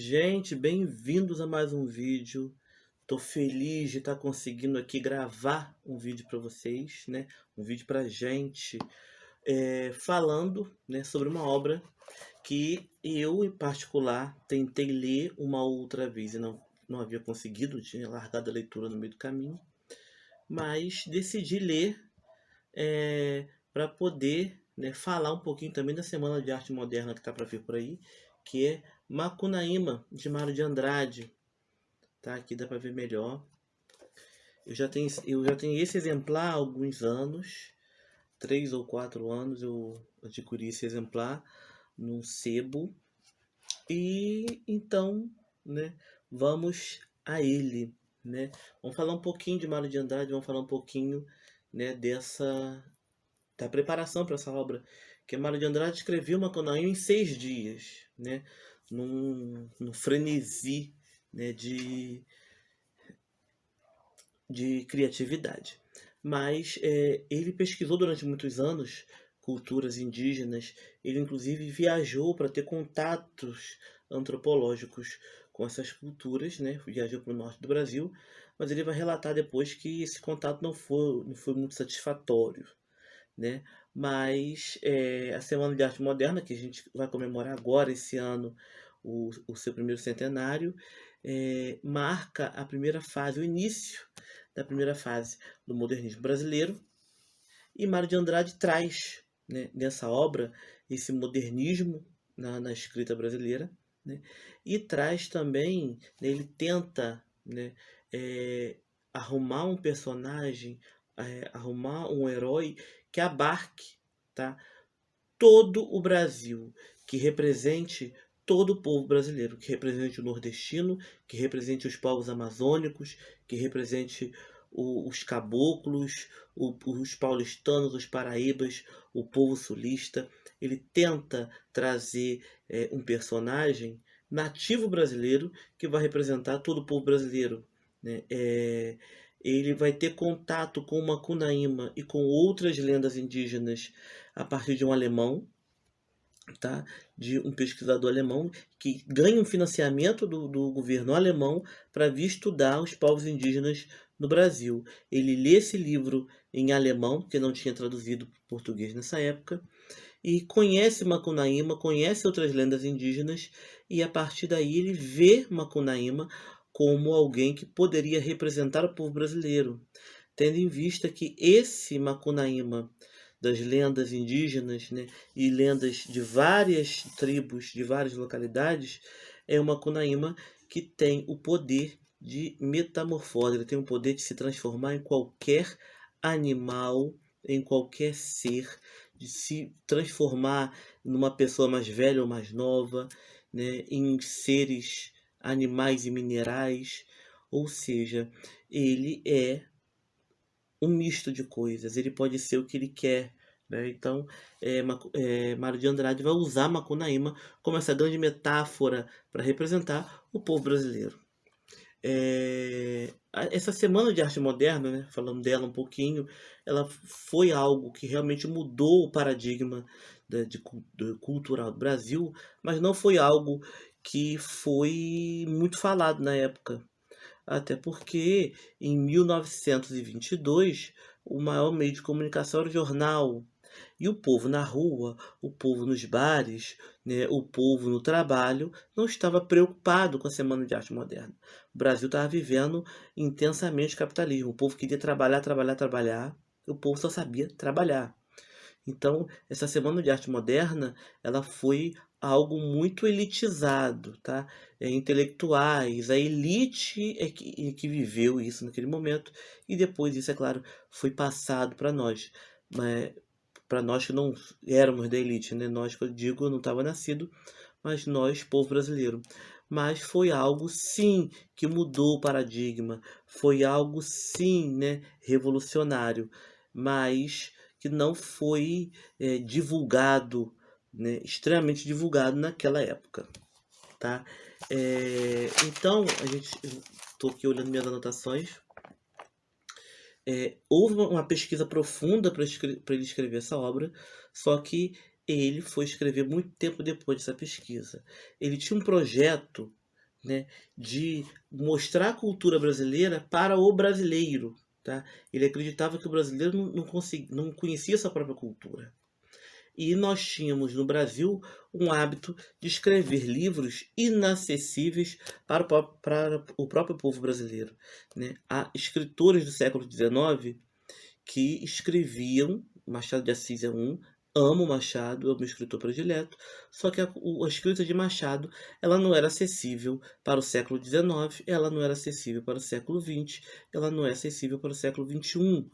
Gente, bem-vindos a mais um vídeo. Tô feliz de estar conseguindo aqui gravar um vídeo para vocês, né? Um vídeo pra gente, falando, né, sobre uma obra que eu, em particular, tentei ler uma outra vez e não havia conseguido, tinha largado a leitura no meio do caminho, mas decidi ler para poder, né, falar um pouquinho também da Semana de Arte Moderna que está para vir por aí, que é Macunaíma, de Mário de Andrade. Tá? Aqui dá para ver melhor. Eu já tenho esse exemplar há alguns anos, 3 ou 4 anos eu adquiri esse exemplar num sebo. E então, né, vamos a ele, né? Vamos falar um pouquinho de Mário de Andrade, vamos falar um pouquinho, né, da preparação para essa obra, que Mário de Andrade escreveu Macunaíma em 6 dias, né? Num frenesi, né, de criatividade. Mas ele pesquisou durante muitos anos culturas indígenas, ele inclusive viajou para ter contatos antropológicos com essas culturas, né? Viajou para o norte do Brasil, mas ele vai relatar depois que esse contato não foi muito satisfatório, né? Mas a Semana de Arte Moderna, que a gente vai comemorar agora, esse ano, o seu primeiro centenário, marca a primeira fase, o início da primeira fase do modernismo brasileiro. E Mário de Andrade traz, né, nessa obra esse modernismo na escrita brasileira, né, e traz também, né, ele tenta, né, arrumar um personagem, arrumar um herói que abarque, tá, todo o Brasil, que represente todo o povo brasileiro, que represente o nordestino, que represente os povos amazônicos, que represente os caboclos, os paulistanos, os paraíbas, o povo sulista. Ele tenta trazer um personagem nativo brasileiro que vai representar todo o povo brasileiro, né? Ele vai ter contato com uma Macunaíma e com outras lendas indígenas a partir de um alemão, tá? De um pesquisador alemão que ganha um financiamento do governo alemão para vir estudar os povos indígenas no Brasil. Ele lê esse livro em alemão, que não tinha traduzido para o português nessa época, e conhece Macunaíma, conhece outras lendas indígenas, e a partir daí ele vê Macunaíma como alguém que poderia representar o povo brasileiro, tendo em vista que esse Macunaíma das lendas indígenas, né, e lendas de várias tribos, de várias localidades, é uma Macunaíma que tem o poder de metamorfose, ele tem o poder de se transformar em qualquer animal, em qualquer ser, de se transformar numa pessoa mais velha ou mais nova, né, em seres animais e minerais, ou seja, ele é um misto de coisas, ele pode ser o que ele quer, né? Então, Mário de Andrade vai usar Macunaíma como essa grande metáfora para representar o povo brasileiro. Essa Semana de Arte Moderna, né, falando dela um pouquinho, ela foi algo que realmente mudou o paradigma do cultural do Brasil, mas não foi algo que foi muito falado na época. Até porque em 1922 o maior meio de comunicação era o jornal. E o povo na rua, o povo nos bares, né, o povo no trabalho, não estava preocupado com a Semana de Arte Moderna. O Brasil estava vivendo intensamente o capitalismo. O povo queria trabalhar, trabalhar, trabalhar. O povo só sabia trabalhar. Então, essa Semana de Arte Moderna, ela foi algo muito elitizado, tá? Intelectuais, a elite é que viveu isso naquele momento, e depois isso, é claro, foi passado para nós. Mas para nós que não éramos da elite, né? Nós, que eu digo, eu não estava nascido, mas nós, povo brasileiro. Mas foi algo, sim, que mudou o paradigma, foi algo, sim, né, revolucionário, mas que não foi divulgado, né, extremamente divulgado naquela época, tá? Então, estou aqui olhando minhas anotações. Houve uma pesquisa profunda para ele escrever essa obra, só que ele foi escrever muito tempo depois dessa pesquisa. Ele tinha um projeto né, de mostrar a cultura brasileira para o brasileiro. Tá? Ele acreditava que o brasileiro não conhecia sua própria cultura. E nós tínhamos no Brasil um hábito de escrever livros inacessíveis para o próprio povo brasileiro. Né? Há escritores do século XIX que escreviam, Machado de Assis é um, amo Machado, é o meu escritor predileto, só que a escrita de Machado ela não era acessível para o século XIX, ela não era acessível para o século XX, ela não é acessível para o século XXI.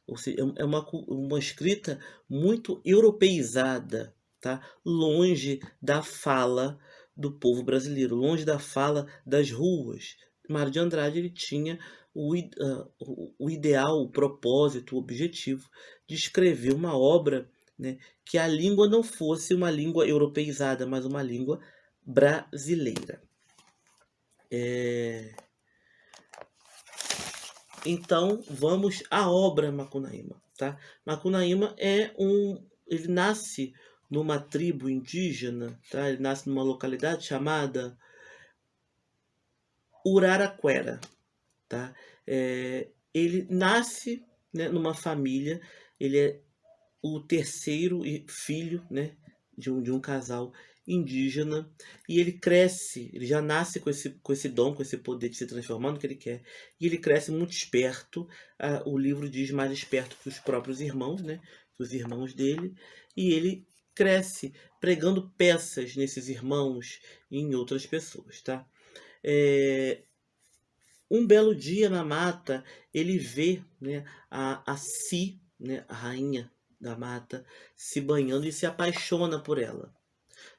Ou seja, é uma escrita muito europeizada, tá? Longe da fala do povo brasileiro, longe da fala das ruas. Mário de Andrade ele tinha o ideal, o propósito, o objetivo de escrever uma obra, né, que a língua não fosse uma língua europeizada, mas uma língua brasileira. Então, vamos à obra Macunaíma, tá? Macunaíma ele nasce numa tribo indígena, tá? Ele nasce numa localidade chamada Uraraquera, tá? Ele nasce, né, numa família, ele é o terceiro filho, né, de um casal indígena, e ele cresce, ele já nasce com esse dom, com esse poder de se transformar no que ele quer, e ele cresce muito esperto. O livro diz mais esperto que os próprios irmãos, né, que os irmãos dele, e ele cresce pregando peças nesses irmãos e em outras pessoas, tá? Um belo dia na mata, ele vê, né, a Si, né, a rainha da mata, se banhando e se apaixona por ela.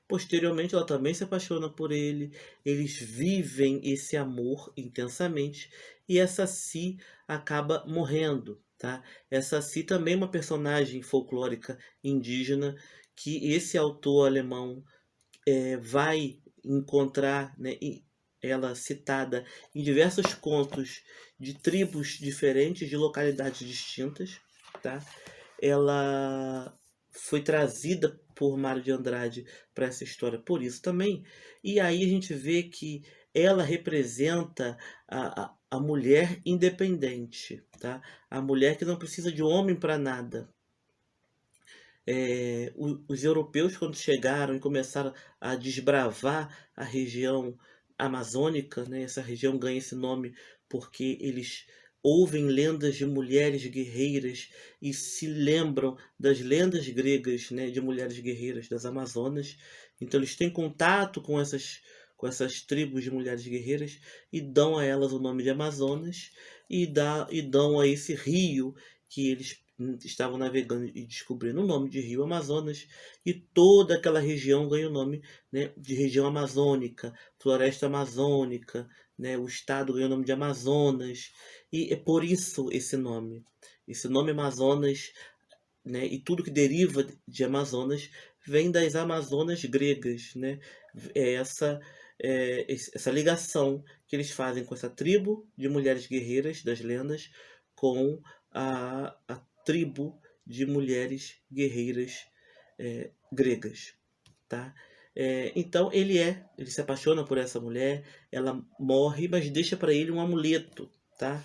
Posteriormente, ela também se apaixona por ele. Eles vivem esse amor intensamente e essa Si acaba morrendo, tá? Essa Si também é uma personagem folclórica indígena que esse autor alemão vai encontrar, né, ela citada em diversos contos de tribos diferentes, de localidades distintas, tá? Ela foi trazida por Mário de Andrade para essa história por isso também. E aí a gente vê que ela representa a mulher independente, tá? A mulher que não precisa de homem para nada. Os europeus, quando chegaram e começaram a desbravar a região amazônica, né, essa região ganha esse nome porque eles ouvem lendas de mulheres guerreiras e se lembram das lendas gregas, né, de mulheres guerreiras das Amazonas. Então eles têm contato com essas tribos de mulheres guerreiras e dão a elas o nome de Amazonas e dão a esse rio que eles estavam navegando e descobrindo o nome de Rio Amazonas, e toda aquela região ganha o nome, né, de região amazônica, floresta amazônica, né, o estado ganha o nome de Amazonas, e é por isso esse nome. Esse nome Amazonas, né, e tudo que deriva de Amazonas vem das Amazonas gregas, né? É essa ligação que eles fazem com essa tribo de mulheres guerreiras das lendas com a tribo de mulheres guerreiras gregas, tá? Então ele se apaixona por essa mulher, ela morre, mas deixa para ele um amuleto, tá?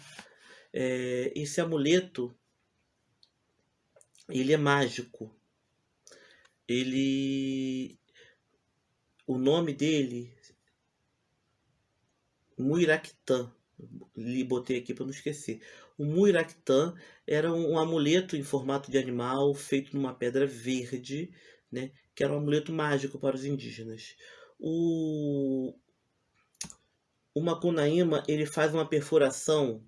Esse amuleto ele é mágico. O nome dele, Muiractã, botei aqui para não esquecer. O Muiractã era um amuleto em formato de animal feito numa pedra verde, né, que era um amuleto mágico para os indígenas. O Macunaíma ele faz uma perfuração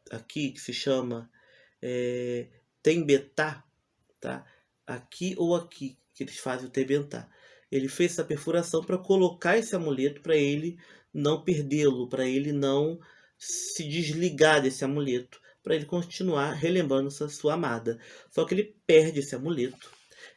aqui que se chama Tembetá, tá? Aqui ou aqui que eles fazem o Tembetá. Ele fez essa perfuração para colocar esse amuleto para ele não perdê-lo, para ele não se desligar desse amuleto, para ele continuar relembrando sua amada. Só que ele perde esse amuleto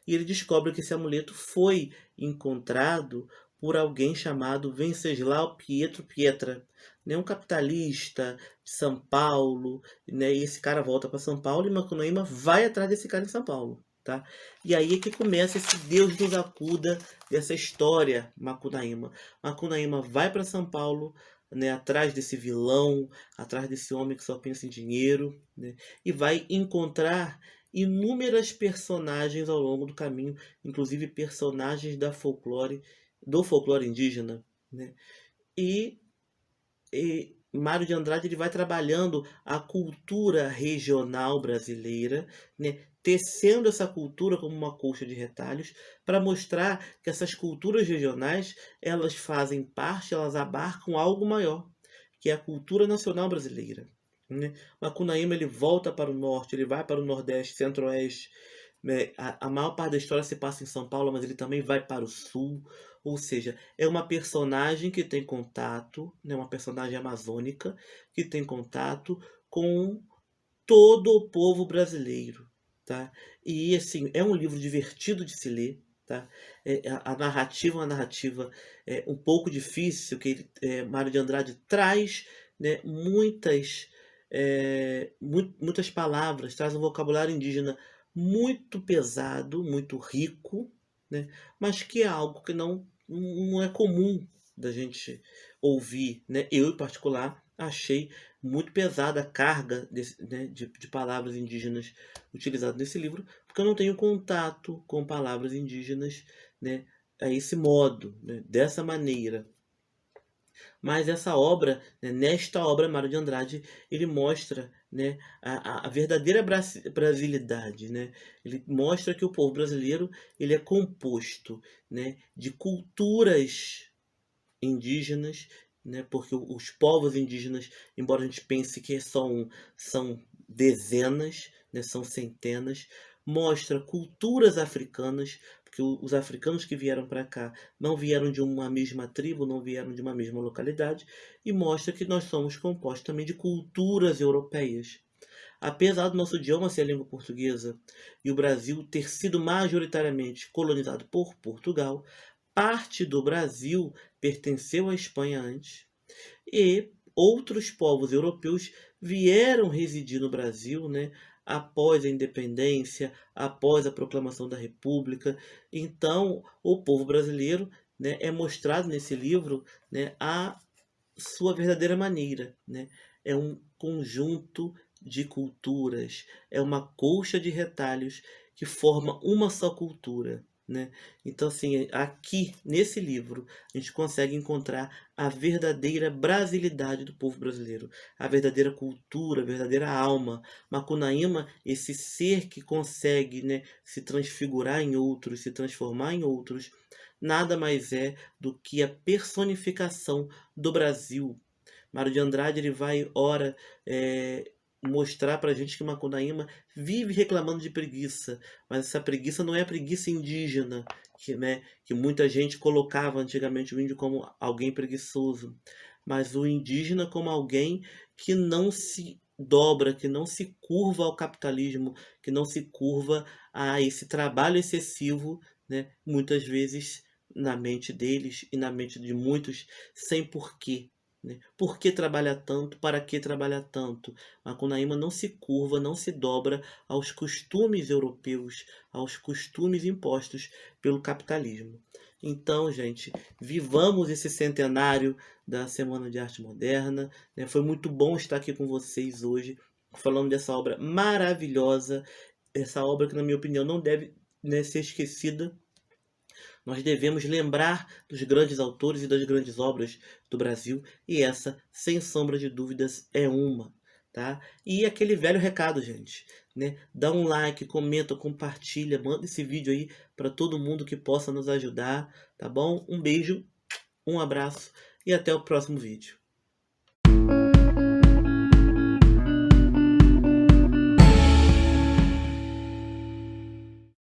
e ele descobre que esse amuleto foi encontrado por alguém chamado Venceslau Pietro Pietra, né, um capitalista de São Paulo, né, e esse cara volta para São Paulo e Macunaíma vai atrás desse cara em São Paulo. tá? E aí é que começa esse Deus nos acuda dessa história Macunaíma. Macunaíma vai para São Paulo, né, atrás desse vilão, atrás desse homem que só pensa em dinheiro, né, e vai encontrar inúmeras personagens ao longo do caminho, inclusive personagens do folclore indígena, né? E Mário de Andrade ele vai trabalhando a cultura regional brasileira, né, tecendo essa cultura como uma colcha de retalhos para mostrar que essas culturas regionais elas fazem parte, elas abarcam algo maior, que é a cultura nacional brasileira. Né? Macunaíma ele volta para o norte, ele vai para o nordeste, centro-oeste, né? A maior parte da história se passa em São Paulo, mas ele também vai para o sul. Ou seja, é uma personagem que tem contato, né, uma personagem amazônica, que tem contato com todo o povo brasileiro. Tá? E assim, é um livro divertido de se ler. Tá? A narrativa é uma narrativa um pouco difícil, que Mário de Andrade traz, né, muitas palavras, traz um vocabulário indígena muito pesado, muito rico, né, mas que é algo que não é comum da gente ouvir. Né? Eu, em particular, achei muito pesada a carga né, de palavras indígenas utilizadas nesse livro, porque eu não tenho contato com palavras indígenas, né, a esse modo, né, dessa maneira. Mas essa obra, né, nesta obra, Mário de Andrade, ele mostra, né, a verdadeira brasilidade. Né? Ele mostra que o povo brasileiro ele é composto, né, de culturas indígenas, né, porque os povos indígenas, embora a gente pense que são dezenas, né, são centenas, mostra culturas africanas, porque os africanos que vieram para cá não vieram de uma mesma tribo, não vieram de uma mesma localidade, e mostra que nós somos compostos também de culturas europeias. Apesar do nosso idioma ser a língua portuguesa e o Brasil ter sido majoritariamente colonizado por Portugal, parte do Brasil pertenceu à Espanha antes e outros povos europeus vieram residir no Brasil, né, após a independência, após a proclamação da República. Então, o povo brasileiro, né, é mostrado nesse livro, né, a sua verdadeira maneira. Né? É um conjunto de culturas, é uma colcha de retalhos que forma uma só cultura. Né? Então, assim, aqui nesse livro, a gente consegue encontrar a verdadeira brasilidade do povo brasileiro, a verdadeira cultura, a verdadeira alma. Macunaíma, esse ser que consegue, né, se transfigurar em outros, se transformar em outros, nada mais é do que a personificação do Brasil. Mário de Andrade ele vai, ora, mostrar pra gente que Macunaíma vive reclamando de preguiça, mas essa preguiça não é a preguiça indígena, que muita gente colocava antigamente o índio como alguém preguiçoso, mas o indígena como alguém que não se dobra, que não se curva ao capitalismo, que não se curva a esse trabalho excessivo, né, muitas vezes na mente deles e na mente de muitos, sem porquê. Né? Por que trabalhar tanto? Para que trabalhar tanto? Macunaíma não se curva, não se dobra aos costumes europeus, aos costumes impostos pelo capitalismo. Então, gente, vivamos esse centenário da Semana de Arte Moderna. Né? Foi muito bom estar aqui com vocês hoje, falando dessa obra maravilhosa, essa obra que, na minha opinião, não deve, né, ser esquecida. Nós devemos lembrar dos grandes autores e das grandes obras do Brasil, e essa, sem sombra de dúvidas, é uma. Tá? E aquele velho recado, gente, né? Dá um like, comenta, compartilha, manda esse vídeo aí para todo mundo que possa nos ajudar, tá bom? Um beijo, um abraço e até o próximo vídeo.